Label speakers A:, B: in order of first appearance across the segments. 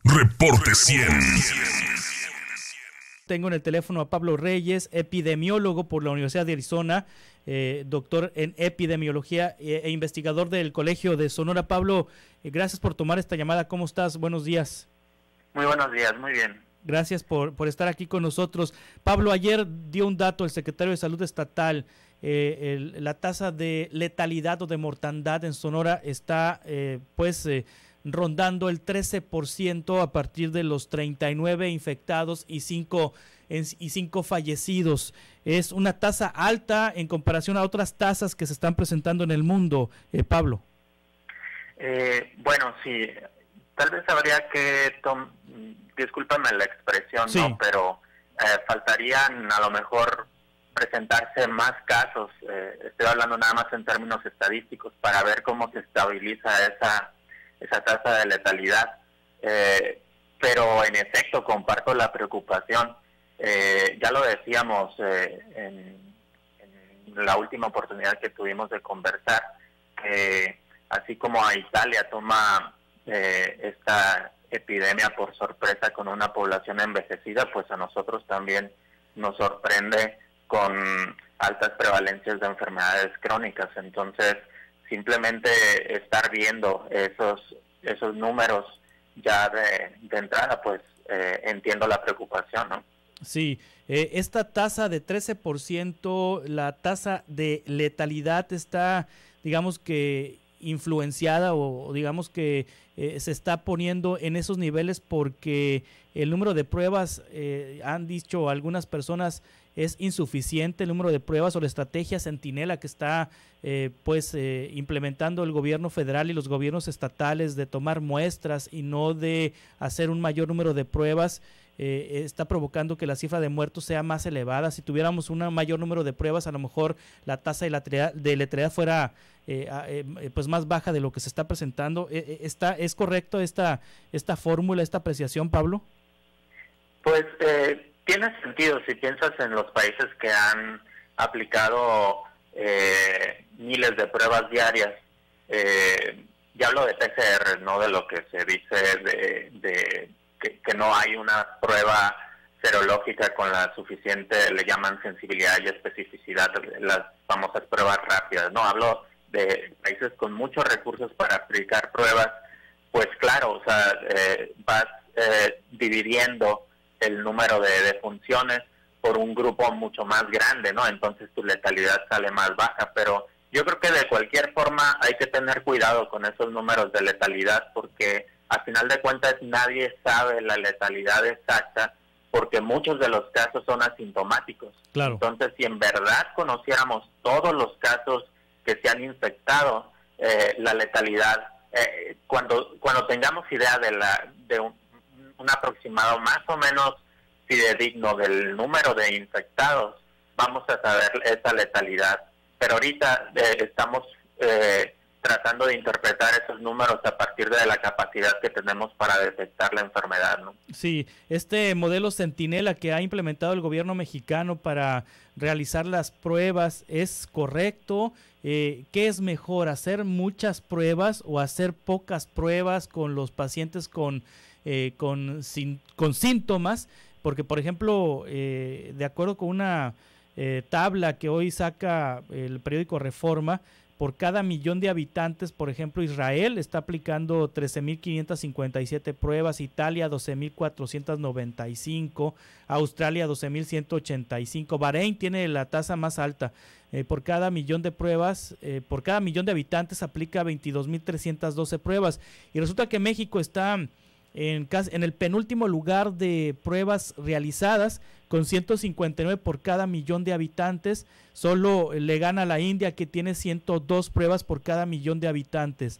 A: Reporte 100.
B: Tengo en el teléfono a Pablo Reyes, epidemiólogo por la Universidad de Arizona, doctor en epidemiología e investigador del Colegio de Sonora. Pablo, gracias por tomar esta llamada. ¿Cómo estás? Buenos días.
C: Muy buenos días, muy bien.
B: Gracias por estar aquí con nosotros. Pablo, ayer dio un dato el secretario de Salud Estatal. La tasa de letalidad o de mortandad en Sonora está rondando el 13% a partir de los 39 infectados y 5 fallecidos. Es una tasa alta en comparación a otras tasas que se están presentando en el mundo, Pablo.
C: Bueno, sí, tal vez habría que, discúlpame la expresión,
B: sí,
C: ¿no? Pero faltarían a lo mejor presentarse más casos, estoy hablando nada más en términos estadísticos, para ver cómo se estabiliza esa tasa de letalidad, pero en efecto comparto la preocupación. Ya lo decíamos en la última oportunidad que tuvimos de conversar, que así como a Italia toma esta epidemia por sorpresa con una población envejecida, pues a nosotros también nos sorprende con altas prevalencias de enfermedades crónicas. Entonces, simplemente estar viendo esos números ya de entrada, pues entiendo la preocupación, ¿no?
B: Sí, esta tasa de 13%, la tasa de letalidad está, digamos que influenciada o digamos que se está poniendo en esos niveles porque el número de pruebas, han dicho algunas personas, es insuficiente el número de pruebas o la estrategia Centinela que está implementando el gobierno federal y los gobiernos estatales de tomar muestras y no de hacer un mayor número de pruebas. Está provocando que la cifra de muertos sea más elevada. Si tuviéramos un mayor número de pruebas, a lo mejor la tasa de letalidad fuera pues más baja de lo que se está presentando. ¿Es correcto esta fórmula, esta apreciación, Pablo?
C: Pues tiene sentido si piensas en los países que han aplicado miles de pruebas diarias. Ya hablo de PCR, no de lo que se dice que no hay una prueba serológica con la suficiente, le llaman sensibilidad y especificidad, las famosas pruebas rápidas, ¿no? Hablo de países con muchos recursos para aplicar pruebas. Pues claro, o sea, vas dividiendo el número de defunciones por un grupo mucho más grande, ¿no? Entonces tu letalidad sale más baja, pero yo creo que de cualquier forma hay que tener cuidado con esos números de letalidad porque a final de cuentas nadie sabe la letalidad exacta porque muchos de los casos son asintomáticos.
B: Claro.
C: Entonces, si en verdad conociéramos todos los casos que se han infectado, la letalidad, cuando tengamos idea de un aproximado más o menos fidedigno del número de infectados, vamos a saber esa letalidad. Pero ahorita estamos tratando de interpretar esos números a partir de la capacidad que tenemos para detectar la enfermedad, ¿no?
B: Sí, este modelo Centinela que ha implementado el gobierno mexicano para realizar las pruebas, ¿es correcto? ¿Qué es mejor, hacer muchas pruebas o hacer pocas pruebas con los pacientes con síntomas? Porque, por ejemplo, de acuerdo con una tabla que hoy saca el periódico Reforma, por cada millón de habitantes, por ejemplo, Israel está aplicando 13.557 pruebas, Italia 12.495, Australia 12.185, Bahrein tiene la tasa más alta. Por cada millón de pruebas, por cada millón de habitantes aplica 22.312 pruebas. Y resulta que México está en el penúltimo lugar de pruebas realizadas, con 159 por cada millón de habitantes. Solo le gana a la India, que tiene 102 pruebas por cada millón de habitantes.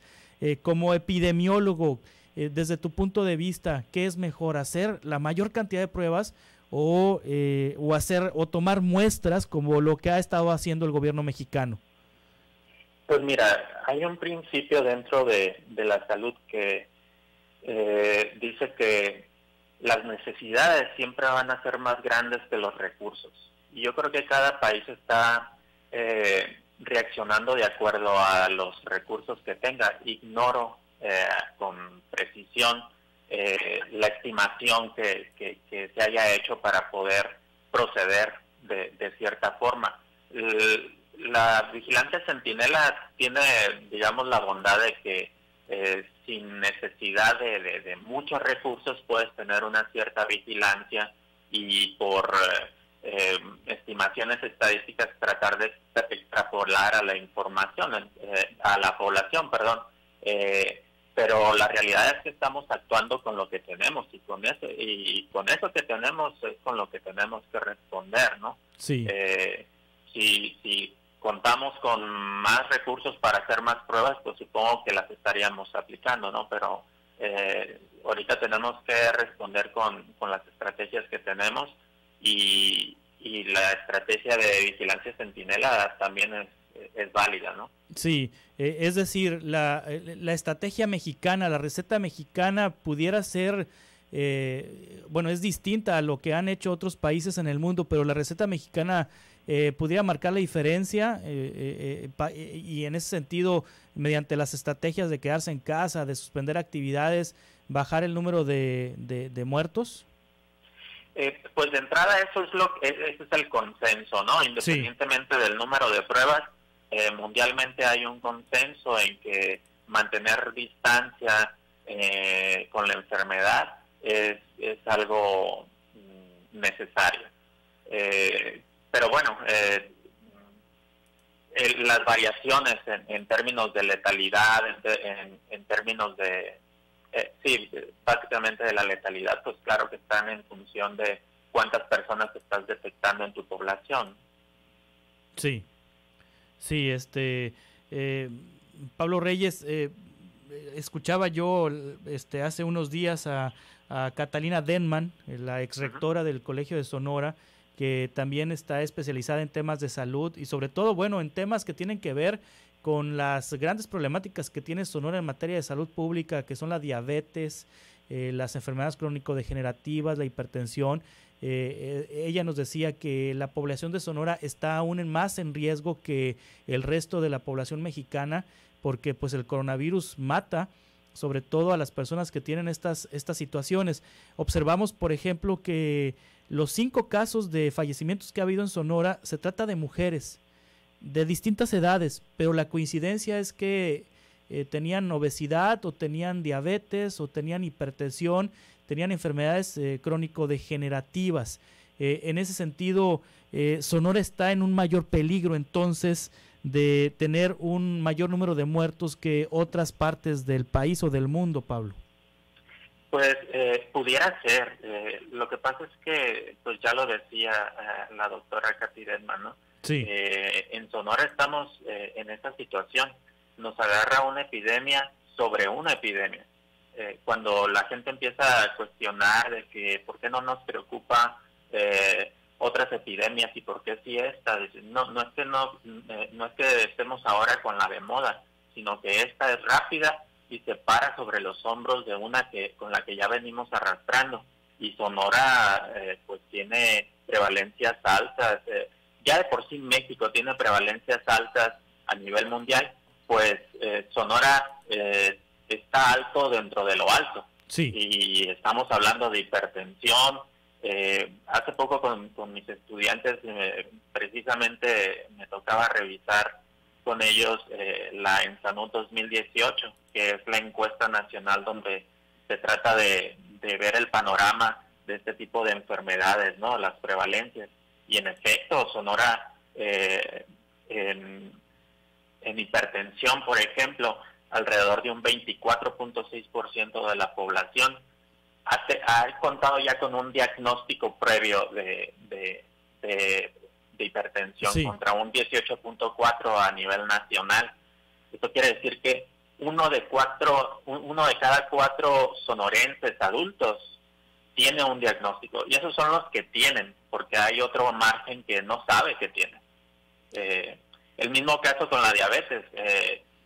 B: Como epidemiólogo, desde tu punto de vista, ¿qué es mejor, hacer la mayor cantidad de pruebas o tomar muestras como lo que ha estado haciendo el gobierno mexicano?
C: Pues mira, hay un principio dentro de la salud que dice que las necesidades siempre van a ser más grandes que los recursos. Y yo creo que cada país está reaccionando de acuerdo a los recursos que tenga. Ignoro con precisión la estimación que se haya hecho para poder proceder de cierta forma. La vigilancia centinela tiene, digamos, la bondad de que sin necesidad de muchos recursos puedes tener una cierta vigilancia y por estimaciones estadísticas tratar de extrapolar a la información, a la población, perdón. Pero la realidad es que estamos actuando con lo que tenemos y con eso que tenemos es con lo que tenemos que responder, ¿no?
B: Sí.
C: Si contamos con más recursos para hacer más pruebas, pues supongo que las estaríamos aplicando, ¿no? Pero ahorita tenemos que responder con las estrategias que tenemos y la estrategia de vigilancia centinela también es válida, ¿no?
B: Sí, es decir, la estrategia mexicana, la receta mexicana pudiera ser, bueno, es distinta a lo que han hecho otros países en el mundo, pero la receta mexicana pudiera marcar la diferencia y en ese sentido, mediante las estrategias de quedarse en casa, de suspender actividades, bajar el número de muertos.
C: Pues de entrada ese es el consenso, ¿no? Independientemente del número de pruebas, mundialmente hay un consenso en que mantener distancia con la enfermedad es algo necesario. Pero bueno, las variaciones en términos de letalidad, en términos de sí, básicamente de la letalidad, pues claro que están en función de cuántas personas estás detectando en tu población.
B: Sí, sí, Pablo Reyes, escuchaba yo hace unos días a Catalina Denman, la exrectora del Colegio de Sonora, que también está especializada en temas de salud y sobre todo, bueno, en temas que tienen que ver con las grandes problemáticas que tiene Sonora en materia de salud pública, que son la diabetes, las enfermedades crónico-degenerativas, la hipertensión. Ella nos decía que la población de Sonora está aún más en riesgo que el resto de la población mexicana, porque pues el coronavirus mata sobre todo a las personas que tienen estas situaciones. Observamos, por ejemplo, que los 5 casos de fallecimientos que ha habido en Sonora se trata de mujeres de distintas edades, pero la coincidencia es que tenían obesidad o tenían diabetes o tenían hipertensión, tenían enfermedades crónico-degenerativas. En ese sentido, Sonora está en un mayor peligro entonces de tener un mayor número de muertos que otras partes del país o del mundo, Pablo.
C: Pues pudiera ser. Lo que pasa es que, pues ya lo decía la doctora Katy Denman, ¿no?
B: Sí.
C: En Sonora estamos en esta situación. Nos agarra una epidemia sobre una epidemia. Cuando la gente empieza a cuestionar de que por qué no nos preocupa otras epidemias y por qué sí esta, no es que estemos ahora con la de moda, sino que esta es rápida y se para sobre los hombros de una con la que ya venimos arrastrando. Y Sonora pues tiene prevalencias altas. Ya de por sí México tiene prevalencias altas a nivel mundial, pues Sonora está alto dentro de lo alto.
B: Sí.
C: Y estamos hablando de hipertensión. Hace poco con mis estudiantes precisamente me tocaba revisar con ellos la Ensanud 2018, que es la encuesta nacional donde se trata de ver el panorama de este tipo de enfermedades, ¿no? Las prevalencias. Y en efecto, Sonora en hipertensión, por ejemplo, alrededor de un 24.6% de la población ha contado ya con un diagnóstico previo de hipertensión, sí, contra un 18.4% a nivel nacional. Esto quiere decir que uno de cada 4 sonorenses adultos tiene un diagnóstico, y esos son los que tienen, porque hay otro margen que no sabe que tiene. El mismo caso con la diabetes.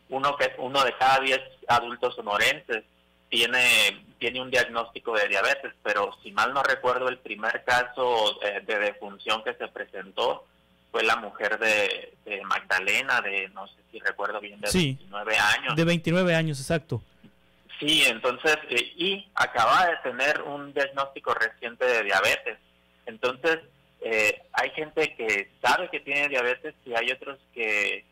C: Uno de cada 10 adultos sonorenses tiene un diagnóstico de diabetes, pero si mal no recuerdo, el primer caso de defunción que se presentó fue la mujer de Magdalena, no sé si recuerdo bien, de 29 años.
B: De 29 años, exacto.
C: Sí, entonces, y acaba de tener un diagnóstico reciente de diabetes. Entonces, hay gente que sabe que tiene diabetes y hay otros que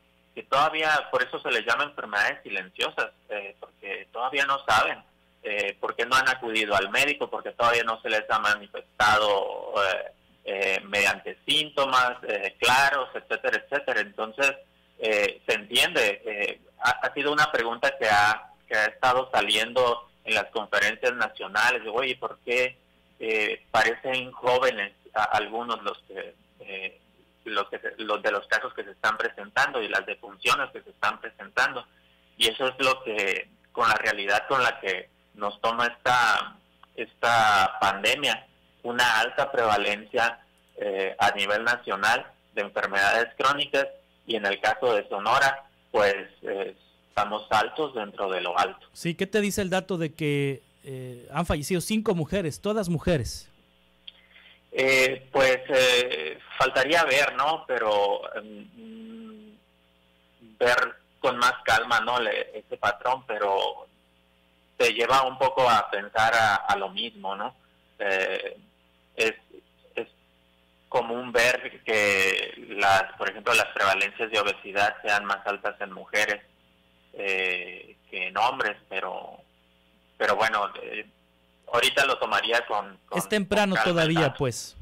C: todavía, por eso se les llama enfermedades silenciosas, porque todavía no saben, porque no han acudido al médico, porque todavía no se les ha manifestado mediante síntomas claros, etcétera, etcétera. Entonces, se entiende. Ha sido una pregunta que ha estado saliendo en las conferencias nacionales. Oye, ¿por qué parecen jóvenes algunos los de los casos que se están presentando y las defunciones que se están presentando? Y eso es lo que, con la realidad con la que nos toma esta pandemia, una alta prevalencia a nivel nacional de enfermedades crónicas, y en el caso de Sonora, pues estamos altos dentro de lo alto.
B: Sí, ¿qué te dice el dato de que han fallecido 5 mujeres, todas mujeres?
C: Pues faltaría ver, ¿no? Pero ver con más calma, ¿no? Ese patrón, pero te lleva un poco a pensar a lo mismo, ¿no? Es común ver que por ejemplo, las prevalencias de obesidad sean más altas en mujeres que en hombres, pero bueno, ahorita lo tomaría con
B: es temprano
C: con
B: todavía,
C: calma.
B: Pues.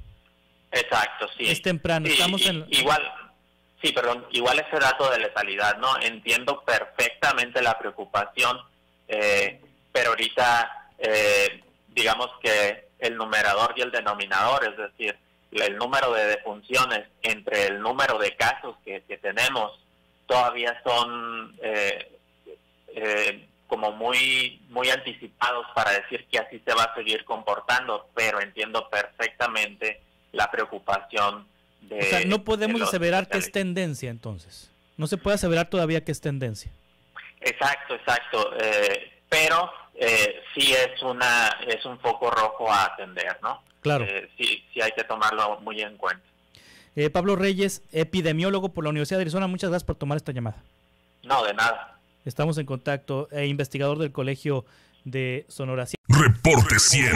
C: Exacto, sí.
B: Es temprano,
C: sí,
B: estamos en...
C: Igual ese dato de letalidad, ¿no? Entiendo perfectamente la preocupación, pero ahorita, digamos que el numerador y el denominador, es decir, el número de defunciones entre el número de casos que tenemos, todavía son como muy anticipados para decir que así se va a seguir comportando, pero entiendo perfectamente la preocupación de...
B: O sea, no podemos aseverar que es tendencia, entonces. No se puede aseverar todavía que es tendencia.
C: Exacto. Pero sí es un foco rojo a atender, ¿no?
B: Claro.
C: Sí hay que tomarlo muy en cuenta.
B: Pablo Reyes, epidemiólogo por la Universidad de Arizona, muchas gracias por tomar esta llamada.
C: No, de nada.
B: Estamos en contacto, investigador del Colegio de Sonora.
A: Reporte 100.